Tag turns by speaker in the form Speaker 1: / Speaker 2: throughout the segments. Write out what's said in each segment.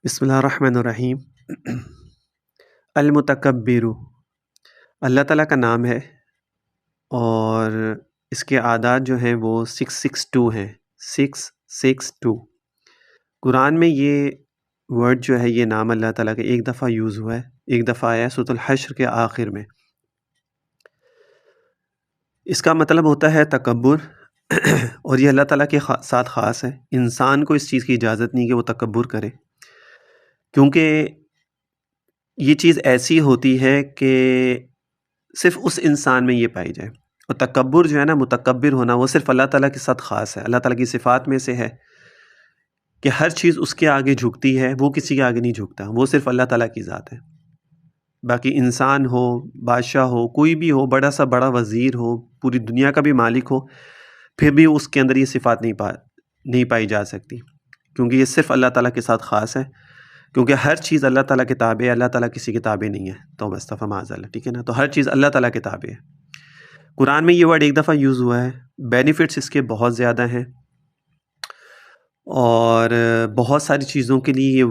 Speaker 1: بسم اللہ الرحمن الرحیم۔ المتکبر اللہ تعالیٰ کا نام ہے، اور اس کے اعداد جو ہیں وہ 662 ہیں، 662۔ قرآن میں یہ ورڈ جو ہے، یہ نام اللہ تعالیٰ کا ایک دفعہ یوز ہوا ہے، ایک دفعہ آیا ہے سورۃ الحشر کے آخر میں۔ اس کا مطلب ہوتا ہے تکبر، اور یہ اللہ تعالیٰ کے ساتھ خاص ہے۔ انسان کو اس چیز کی اجازت نہیں کہ وہ تکبر کرے، کیونکہ یہ چیز ایسی ہوتی ہے کہ صرف اس انسان میں یہ پائی جائے۔ اور تکبر جو ہے نا، متکبر ہونا، وہ صرف اللہ تعالیٰ کے ساتھ خاص ہے۔ اللہ تعالیٰ کی صفات میں سے ہے کہ ہر چیز اس کے آگے جھکتی ہے، وہ کسی کے آگے نہیں جھکتا، وہ صرف اللہ تعالیٰ کی ذات ہے۔ باقی انسان ہو، بادشاہ ہو، کوئی بھی ہو، بڑا سا بڑا وزیر ہو، پوری دنیا کا بھی مالک ہو، پھر بھی اس کے اندر یہ صفات نہیں پائی جا سکتی، کیونکہ یہ صرف اللہ تعالیٰ کے ساتھ خاص ہے۔ کیونکہ ہر چیز اللہ تعالیٰ کے تابع ہے، اللہ تعالیٰ کسی کے تابع نہیں ہے۔ تو مصطفیٰ معاذ اللہ، ٹھیک ہے نا؟ تو ہر چیز اللہ تعالیٰ کے تابع ہے۔ قرآن میں یہ ورڈ ایک دفعہ یوز ہوا ہے، بینیفٹس اس کے بہت زیادہ ہیں، اور بہت ساری چیزوں کے لیے یہ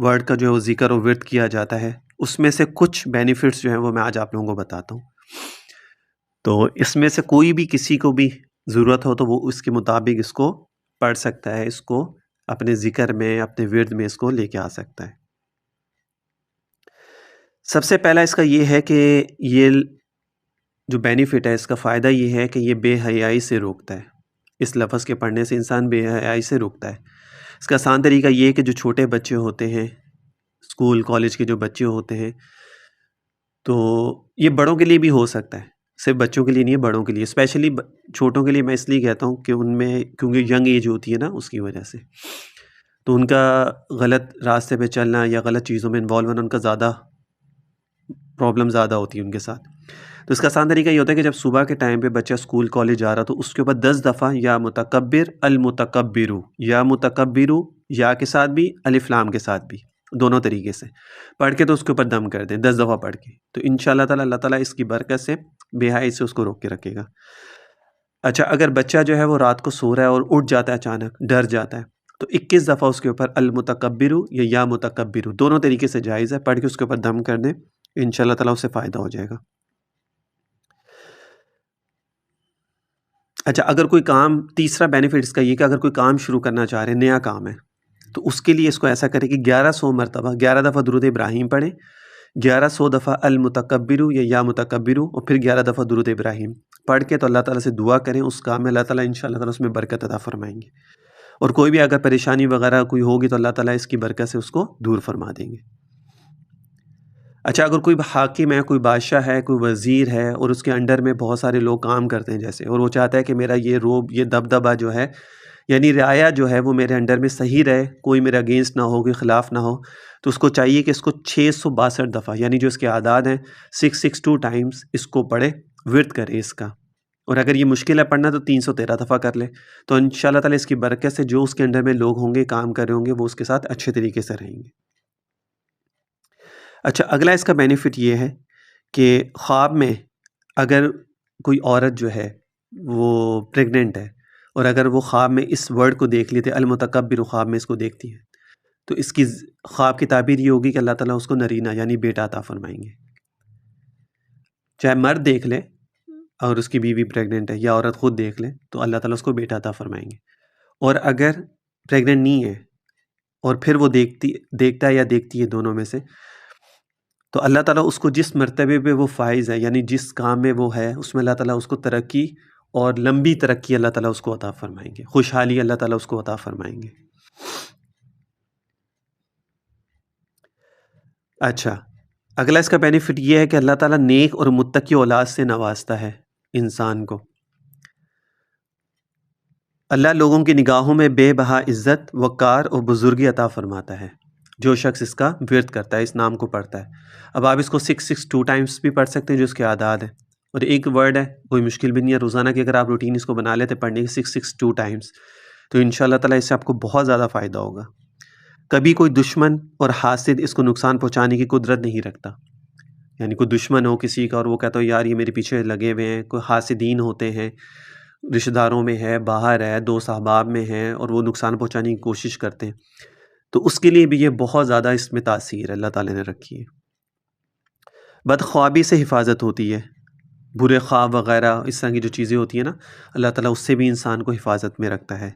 Speaker 1: ورڈ کا جو ہے وہ ذکر و ورد کیا جاتا ہے۔ اس میں سے کچھ بینیفٹس جو ہیں وہ میں آج آپ لوگوں کو بتاتا ہوں۔ تو اس میں سے کوئی بھی کسی کو بھی ضرورت ہو تو وہ اس کے مطابق اس کو پڑھ سکتا ہے، اس کو اپنے ذکر میں، اپنے ورد میں اس کو لے کے آ سکتا ہے۔ سب سے پہلا اس کا یہ ہے کہ یہ جو بینیفٹ ہے، اس کا فائدہ یہ ہے کہ یہ بے حیائی سے روکتا ہے۔ اس لفظ کے پڑھنے سے انسان بے حیائی سے روکتا ہے۔ اس کا آسان طریقہ یہ ہے کہ جو چھوٹے بچے ہوتے ہیں، اسکول کالج کے جو بچے ہوتے ہیں، تو یہ بڑوں کے لیے بھی ہو سکتا ہے، صرف بچوں کے لیے نہیں ہے، بڑوں کے لیے، اسپیشلی چھوٹوں کے لیے میں اس لیے کہتا ہوں کہ ان میں کیونکہ ینگ ایج ہوتی ہے نا، اس کی وجہ سے تو ان کا غلط راستے پہ چلنا یا غلط چیزوں میں انوالو ہونا، ان کا زیادہ پرابلم زیادہ ہوتی ہے ان کے ساتھ۔ تو اس کا آسان طریقہ یہ ہوتا ہے کہ جب صبح کے ٹائم پہ بچہ اسکول کالج جا رہا تو اس کے اوپر 10 دفعہ یا متکبر المتکبرو، یا متکبرو، یا کے ساتھ بھی، الف لام کے ساتھ بھی، دونوں طریقے سے پڑھ کے تو اس کے اوپر دم کر دیں 10 دفعہ پڑھ کے، تو انشاءاللہ تعالی اللہ تعالیٰ اس کی برکت سے بے حیائی سے اس کو روک کے رکھے گا۔ اچھا، اگر بچہ جو ہے وہ رات کو سو رہا ہے اور اٹھ جاتا ہے، اچانک ڈر جاتا ہے، تو 21 دفعہ اس کے اوپر المتکبرو یا متکبرو، دونوں طریقے سے جائز ہے، پڑھ کے اس کے اوپر دم کر دیں، انشاءاللہ تعالیٰ اس سے فائدہ ہو جائے گا۔ اچھا، اگر کوئی کام، تیسرا بینیفٹ اس کا یہ کہ اگر کوئی کام شروع کرنا چاہ رہے ہیں، نیا کام ہے، تو اس کے لیے اس کو ایسا کرے کہ 1100 مرتبہ، 11 دفعہ درود ابراہیم پڑھیں، 1100 دفعہ المتکبرو یا متکبرو، اور پھر 11 دفعہ درود ابراہیم پڑھ کے تو اللہ تعالیٰ سے دعا کریں اس کام میں، اللہ تعالیٰ انشاءاللہ تعالیٰ اس میں برکت عطا فرمائیں گے، اور کوئی بھی اگر پریشانی وغیرہ کوئی ہوگی تو اللہ تعالیٰ اس کی برکت سے اس کو دور فرما دیں گے۔ اچھا، اگر کوئی حاکم ہے، کوئی بادشاہ ہے، کوئی وزیر ہے، اور اس کے انڈر میں بہت سارے لوگ کام کرتے ہیں جیسے، اور وہ چاہتا ہے کہ میرا یہ روب، یہ دبدبہ جو ہے، یعنی رعایا جو ہے وہ میرے انڈر میں صحیح رہے، کوئی میرے اگینسٹ نہ ہو، کوئی خلاف نہ ہو، تو اس کو چاہیے کہ اس کو 662 دفعہ، یعنی جو اس کے اعداد ہیں 662 ٹائمز اس کو پڑھے، ورد کرے اس کا، اور اگر یہ مشکل ہے پڑھنا تو 313 دفعہ کر لے، تو انشاءاللہ تعالیٰ اس کی برکت سے جو اس کے انڈر میں لوگ ہوں گے، کام کر رہے ہوں گے، وہ اس کے ساتھ اچھے طریقے سے رہیں گے۔ اچھا، اگلا اس کا بینیفٹ یہ ہے کہ خواب میں اگر کوئی عورت جو ہے وہ پریگننٹ ہے، اور اگر وہ خواب میں اس ورڈ کو دیکھ لیتے، المتکبر، خواب میں اس کو دیکھتی ہے، تو اس کی خواب کی تعبیر یہ ہوگی کہ اللہ تعالیٰ اس کو نرینہ یعنی بیٹا عطا فرمائیں گے۔ چاہے مرد دیکھ لے اور اس کی بیوی پریگننٹ ہے، یا عورت خود دیکھ لے تو اللہ تعالیٰ اس کو بیٹا عطا فرمائیں گے۔ اور اگر پریگننٹ نہیں ہے اور پھر وہ دیکھتا ہے یا دیکھتی ہے، دونوں میں سے، تو اللہ تعالیٰ اس کو جس مرتبے پہ وہ فائز ہے، یعنی جس کام میں وہ ہے، اس میں اللہ تعالیٰ اس کو ترقی اور لمبی ترقی اللہ تعالیٰ اس کو عطا فرمائیں گے، خوشحالی اللہ تعالیٰ اس کو عطا فرمائیں گے۔ اچھا، اگلا اس کا بینیفٹ یہ ہے کہ اللہ تعالیٰ نیک اور متقی اولاد سے نوازتا ہے انسان کو۔ اللہ لوگوں کی نگاہوں میں بے بہا عزت، وقار اور بزرگی عطا فرماتا ہے جو شخص اس کا ورد کرتا ہے، اس نام کو پڑھتا ہے۔ اب آپ اس کو 662 ٹائمز بھی پڑھ سکتے ہیں جو اس کے اعداد ہیں، اور ایک ورڈ ہے، کوئی مشکل بھی نہیں ہے، روزانہ کی اگر آپ روٹین اس کو بنا لیتے پڑھنے کی 662 ٹائمز، تو انشاءاللہ تعالیٰ اس سے آپ کو بہت زیادہ فائدہ ہوگا۔ کبھی کوئی دشمن اور حاسد اس کو نقصان پہنچانے کی قدرت نہیں رکھتا، یعنی کوئی دشمن ہو کسی کا اور وہ کہتا ہو یار یہ میرے پیچھے لگے ہوئے ہیں، کوئی حاسدین ہوتے ہیں، رشتہ داروں میں ہے، باہر ہے، دوست احباب میں ہیں، اور وہ نقصان پہنچانے کی کوشش کرتے ہیں، تو اس کے لیے بھی یہ بہت زیادہ اس میں تاثیر اللہ تعالیٰ نے رکھی ہے۔ بدخوابی سے حفاظت ہوتی ہے، برے خواب وغیرہ اس طرح کی جو چیزیں ہوتی ہیں نا، اللہ تعالیٰ اس سے بھی انسان کو حفاظت میں رکھتا ہے۔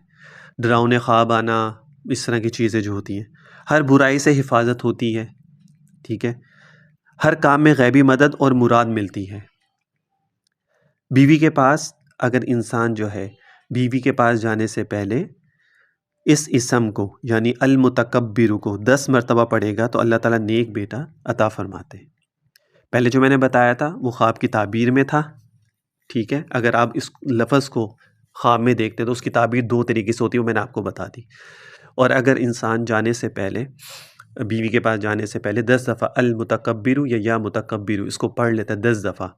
Speaker 1: ڈراؤنے خواب آنا، اس طرح کی چیزیں جو ہوتی ہیں، ہر برائی سے حفاظت ہوتی ہے، ٹھیک ہے، ہر کام میں غیبی مدد اور مراد ملتی ہے۔ بیوی کے پاس اگر انسان جو ہے بیوی کے پاس جانے سے پہلے اس اسم کو یعنی المتکبر کو 10 مرتبہ پڑھے گا تو اللہ تعالیٰ نیک بیٹا عطا فرماتے ہیں۔ پہلے جو میں نے بتایا تھا وہ خواب کی تعبیر میں تھا، ٹھیک ہے، اگر آپ اس لفظ کو خواب میں دیکھتے تو اس کی تعبیر 2 طریقے سے ہوتی ہے، وہ میں نے آپ کو بتا دی۔ اور اگر انسان جانے سے پہلے بیوی کے پاس جانے سے پہلے 10 دفعہ المتکبر یا متکبر اس کو پڑھ لیتا ہے 10 دفعہ،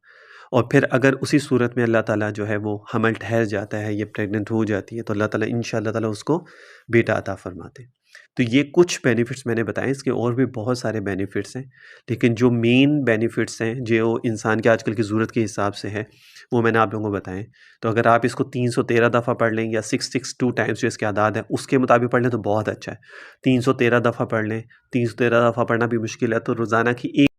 Speaker 1: اور پھر اگر اسی صورت میں اللہ تعالیٰ جو ہے وہ حمل ٹھہر جاتا ہے، یہ پریگننٹ ہو جاتی ہے، تو اللہ تعالیٰ انشاءاللہ تعالیٰ اس کو بیٹا عطا فرماتے ہیں۔ تو یہ کچھ بینیفٹس میں نے بتائے، اس کے اور بھی بہت سارے بینیفٹس ہیں، لیکن جو مین بینیفٹس ہیں جو انسان کے آج کل کی ضرورت کے حساب سے ہے وہ میں نے آپ لوگوں کو بتائیں۔ تو اگر آپ اس کو 313 دفعہ پڑھ لیں یا 662 ٹائمس جو اس کے اعداد ہیں اس کے مطابق پڑھ لیں تو بہت اچھا ہے۔ 313 دفعہ پڑھ لیں، 313 دفعہ پڑھنا بھی مشکل ہے تو روزانہ کی ایک